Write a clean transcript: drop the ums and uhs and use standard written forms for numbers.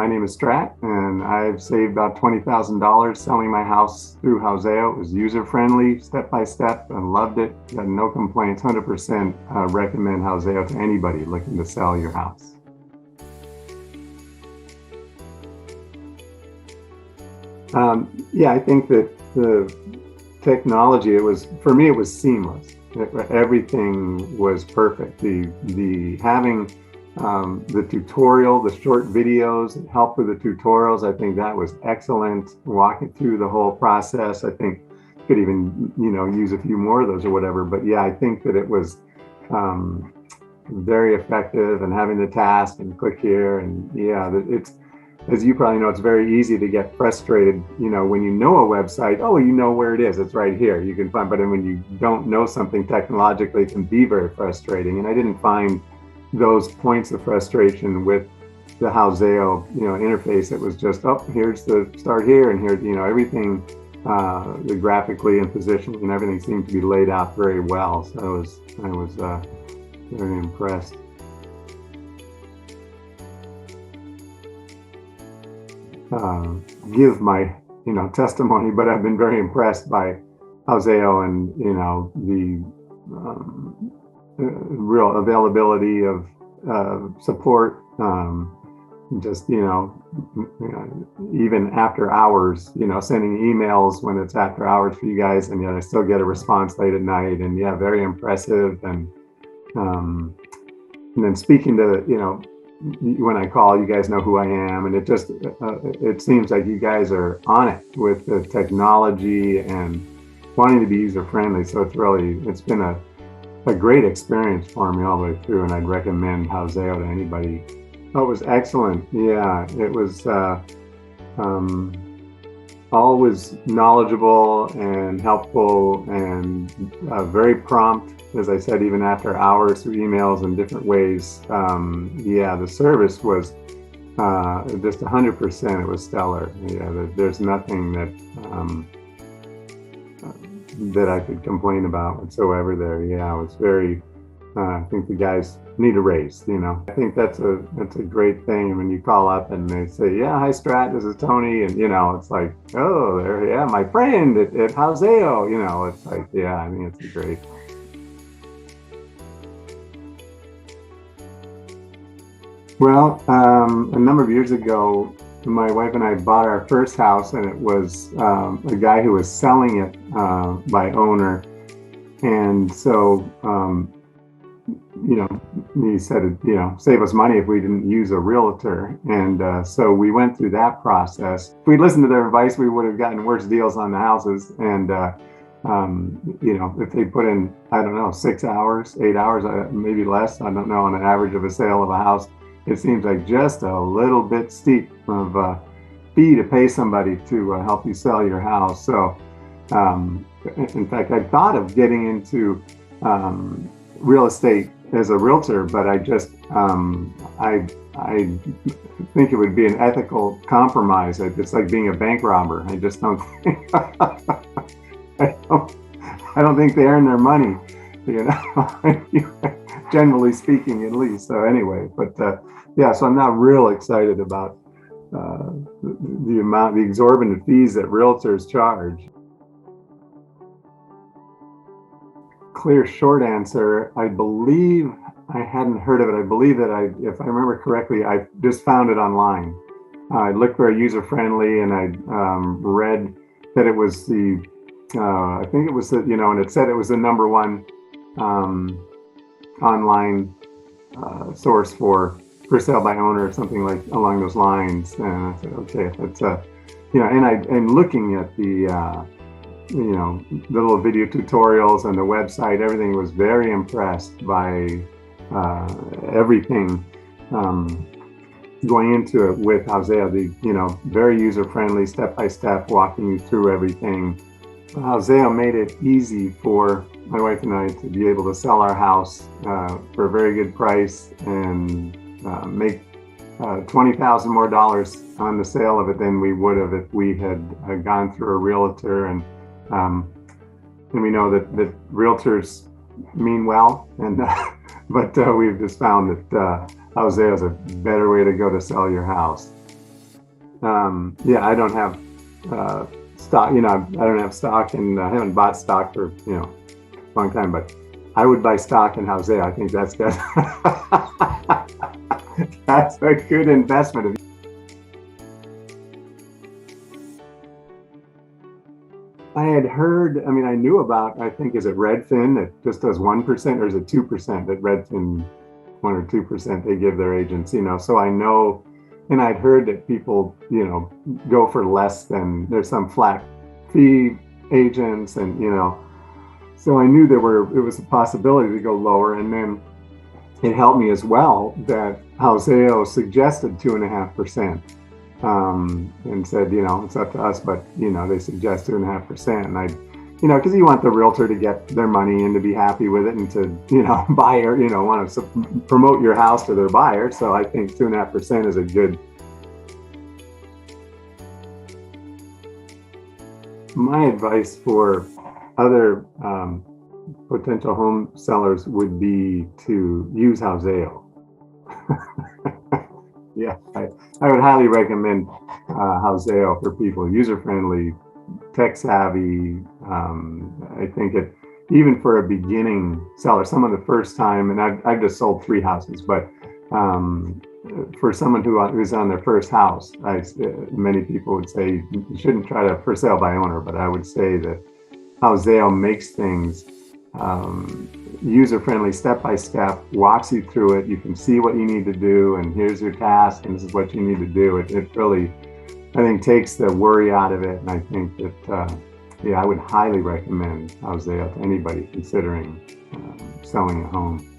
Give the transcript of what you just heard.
My name is Strat, and I've saved about $20,000 selling my house through Houzeo. It was user-friendly, step-by-step, and loved it. Got no complaints, 100% recommend Houzeo to anybody looking to sell your house. Yeah, I think that the technology, for me, it was seamless. Everything was perfect. Having the tutorial, the short videos, help with the tutorials, I think that was excellent. Walking through the whole process, I think could even, use a few more of those or whatever. But yeah, I think that it was very effective, and having the task and click here, and yeah, it's, as you probably know, it's very easy to get frustrated, when you know a website, oh, you know where it is, it's right here, you can find, but when you don't know something technologically, it can be very frustrating. And I didn't find those points of frustration with the Houzeo, interface. It was just, oh, here's the start here, and here's, everything, the graphically and positionally and everything seemed to be laid out very well. So I was very impressed. Give my, testimony, but I've been very impressed by Houzeo and, the real availability of support, just, even after hours, sending emails when it's after hours for you guys, and yet I still get a response late at night, and yeah, very impressive. And then speaking to, when I call, you guys know who I am, and it just, it seems like you guys are on it with the technology and wanting to be user-friendly. So it's been a great experience for me all the way through, and I'd recommend Houzeo to anybody. Oh, it was excellent. Yeah, it was always knowledgeable and helpful, and very prompt, as I said, even after hours through emails and different ways. Yeah, the service was just 100%. It was stellar. Yeah, there's nothing that I could complain about whatsoever there. Yeah, it was very, I think the guys need a raise, I think that's a great thing when you call up and they say, yeah, hi Strat, this is Tony, and it's like, oh, there, yeah, my friend at Houzeo, it's like, yeah, I think it's great. Well, a number of years ago, my wife and I bought our first house, and it was a guy who was selling it by owner. And so, he said, save us money if we didn't use a realtor. And so we went through that process. If we'd listened to their advice, we would have gotten worse deals on the houses. And, if they put in, I don't know, 6 hours, 8 hours, maybe less, I don't know, on an average of a sale of a house, it seems like just a little bit steep of a fee to pay somebody to help you sell your house. So, in fact, I thought of getting into real estate as a realtor, but I just, I think it would be an ethical compromise. It's like being a bank robber. I just don't think, I don't think they earn their money, generally speaking, at least. So anyway, but yeah, so I'm not real excited about the exorbitant fees that realtors charge. Clear short answer, I believe I hadn't heard of it. I believe that if I remember correctly, I just found it online. I looked very user-friendly, and I read that it was I think it was and it said it was the #1 online source for sale by owner, or something like along those lines. And I said, okay, that's and looking at the the little video tutorials and the website, everything, was very impressed by everything going into it with Houzeo. Very user-friendly, step-by-step, walking you through everything. Houzeo made it easy for my wife and I to be able to sell our house for a very good price, and make $20,000 more on the sale of it than we would have if we had gone through a realtor. And we know that realtors mean well, and but we've just found that Houzeo is a better way to go to sell your house. Yeah, I don't have stock. You know, I don't have stock, and I haven't bought stock for a long time. But I would buy stock in Houzeo. I think that's good. That's a good investment. I had heard. I mean, I knew about. I think is it Redfin that just does 1%, or is it 2% that Redfin 1 or 2% they give their agents. So I know. And I'd heard that people, go for less than, there's some flat fee agents, and so I knew it was a possibility to go lower. And then it helped me as well that Houzeo suggested 2.5%, and said, it's up to us, but they suggest 2.5%, and because you want the realtor to get their money and to be happy with it, and to buyer, want to promote your house to their buyer. So I think 2.5% is a good. My advice for other potential home sellers would be to use Houzeo. Yeah, I would highly recommend Houzeo for people. User-friendly, tech savvy. I think even for a beginning seller, someone the first time, and I've just sold 3 houses, but for someone who's on their first house, many people would say you shouldn't try to for sale by owner, but I would say that Houzeo makes things user-friendly, step-by-step, walks you through it. You can see what you need to do, and here's your task, and this is what you need to do. It really, I think, takes the worry out of it. And I think that, I would highly recommend Houzeo to anybody considering selling a home.